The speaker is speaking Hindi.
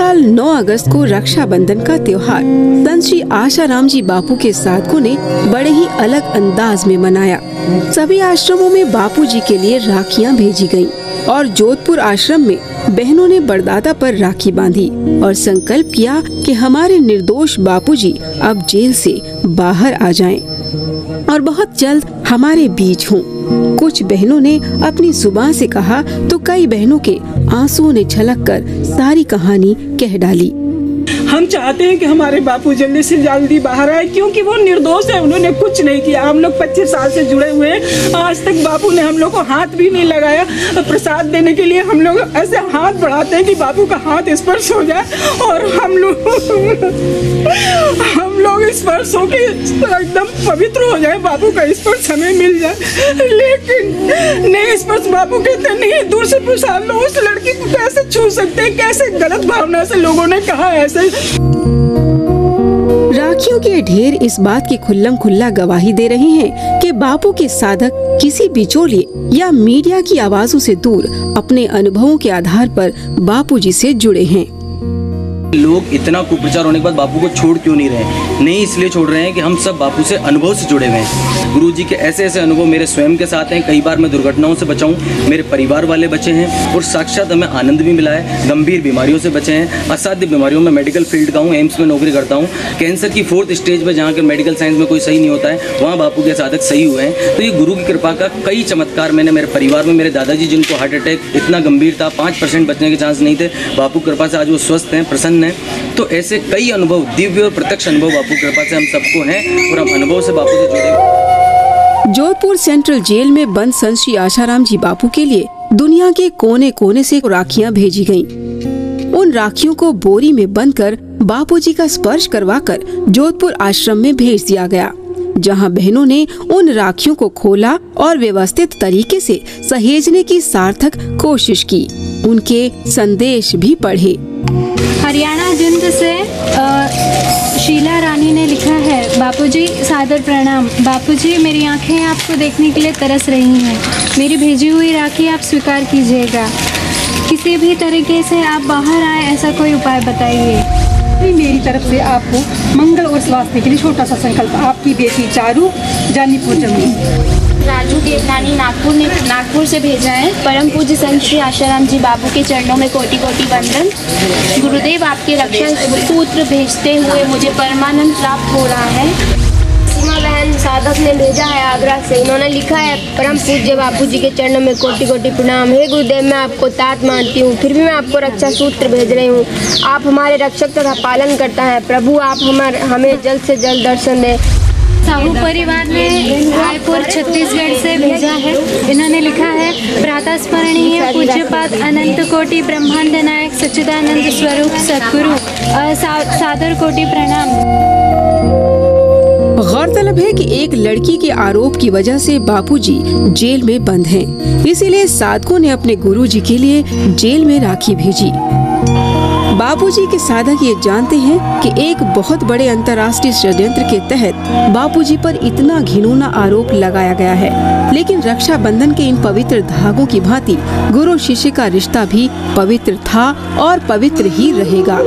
साल 9 अगस्त को रक्षाबंधन का त्योहार संत श्री आशाराम जी बापू के साधकों ने बड़े ही अलग अंदाज में मनाया। सभी आश्रमों में बापू जी के लिए राखियां भेजी गयीं और जोधपुर आश्रम में बहनों ने बरदाता पर राखी बांधी और संकल्प किया कि हमारे निर्दोष बापूजी अब जेल से बाहर आ जाएं और बहुत जल्द हमारे बीच हों। कुछ बहनों ने अपनी जुबान से कहा तो कई बहनों के आंसुओं ने छलककर सारी कहानी कह डाली। हम चाहते हैं कि हमारे बापू जल्दी से जल्दी बाहर आए, क्योंकि वो निर्दोष है, उन्होंने कुछ नहीं किया। हम लोग 25 साल से जुड़े हुए हैं, आज तक बापू ने हम लोग को हाथ भी नहीं लगाया। प्रसाद देने के लिए हम लोग ऐसे हाथ बढ़ाते हैं कि बापू का हाथ स्पर्श हो जाए और हम लोग स्पर्श हो के एकदम पवित्र हो जाए, बापू का स्पर्श हमें मिल जाए। लेकिन नहीं, स्पर्श बापू कहते नहीं, दूर से प्रसाद लो। उस लड़की को कैसे छू सकते हैं? कैसे गलत भावना से लोगों ने कहा ऐसे। राखियों के ढेर इस बात की खुल्लम खुल्ला गवाही दे रहे हैं कि बापू के साधक किसी बिचौलिए या मीडिया की आवाजों से दूर अपने अनुभवों के आधार पर बापू जी से जुड़े हैं। लोग इतना कुप्रचार होने के बाद बापू को छोड़ क्यों नहीं रहे? नहीं इसलिए छोड़ रहे हैं कि हम सब बापू से अनुभव से जुड़े हुए हैं। गुरुजी के ऐसे ऐसे अनुभव मेरे स्वयं के साथ हैं। कई बार मैं दुर्घटनाओं से बचा हूँ, मेरे परिवार वाले बचे हैं और साक्षात हमें आनंद भी मिला है। गंभीर बीमारियों से बचे हैं, असाध्य बीमारियों में मेडिकल फील्ड का हूँ, एम्स में नौकरी करता हूँ। कैंसर की 4th स्टेज में जहाँ के मेडिकल साइंस में कोई सही नहीं होता है, वहाँ बापू के साधक सही हुए हैं। तो ये गुरु की कृपा का कई चमत्कार मैंने मेरे परिवार में, मेरे दादाजी जिनको हार्ट अटैक इतना गंभीर था, 5% बचने के चांस नहीं थे, बापू कृपा से आज वो स्वस्थ हैं, प्रसन्न हैं। तो ऐसे कई अनुभव, दिव्य और प्रत्यक्ष अनुभव बापू कृपा से हम सबको हैं और हम अनुभव से बापू से जुड़े। जोधपुर सेंट्रल जेल में बंद संत श्री आशाराम जी बापू के लिए दुनिया के कोने कोने से राखियां भेजी गयीं। उन राखियों को बोरी में बंद कर बापू जी का स्पर्श करवाकर जोधपुर आश्रम में भेज दिया गया, जहां बहनों ने उन राखियों को खोला और व्यवस्थित तरीके से सहेजने की सार्थक कोशिश की। उनके संदेश भी पढ़े। हरियाणा जिंद से शीला रानी ने लिखा है, बापूजी सादर प्रणाम। बापूजी, मेरी आंखें आपको देखने के लिए तरस रही हैं। मेरी भेजी हुई राखी आप स्वीकार कीजिएगा। किसी भी तरीके से आप बाहर आए, ऐसा कोई उपाय बताइए। मेरी तरफ से आपको मंगल और स्वास्थ्य के लिए छोटा सा संकल्प। आपकी बेटी चारू, जानीपुर जमुई। राजू देवनानी नागपुर से भेजा है। परम पूज्य संत श्री आशाराम जी बापू के चरणों में कोटि कोटि वंदन। गुरुदेव, आपके रक्षा सूत्र भेजते हुए मुझे परमानंद प्राप्त हो रहा है। सीमा बहन साधक ने भेजा है आगरा से। इन्होंने लिखा है, परम पूज्य बापू जी के चरणों में कोटि कोटि प्रणाम। हे गुरुदेव, मैं आपको तात मानती हूँ, फिर भी मैं आपको रक्षा सूत्र भेज रही हूँ। आप हमारे रक्षक तथा पालन करता है। प्रभु, आप हमें जल्द से जल्द दर्शन दें। साहू परिवार ने रायपुर छत्तीसगढ़ से भेजा है। इन्होंने लिखा है, प्रातः स्मरणीय पूज्यपाद अनंत कोटि ब्रह्मांड नायक सच्चिदानंद स्वरूप सद्गुरु, सादर कोटि प्रणाम। गौरतलब है कि एक लड़की के आरोप की वजह से बापूजी जेल में बंद हैं। इसीलिए साधकों ने अपने गुरुजी के लिए जेल में राखी भेजी। बापूजी के साधक ये जानते हैं कि एक बहुत बड़े अंतर्राष्ट्रीय षड्यंत्र के तहत बापूजी पर इतना घिनौना आरोप लगाया गया है, लेकिन रक्षाबंधन के इन पवित्र धागों की भांति गुरु शिष्य का रिश्ता भी पवित्र था और पवित्र ही रहेगा।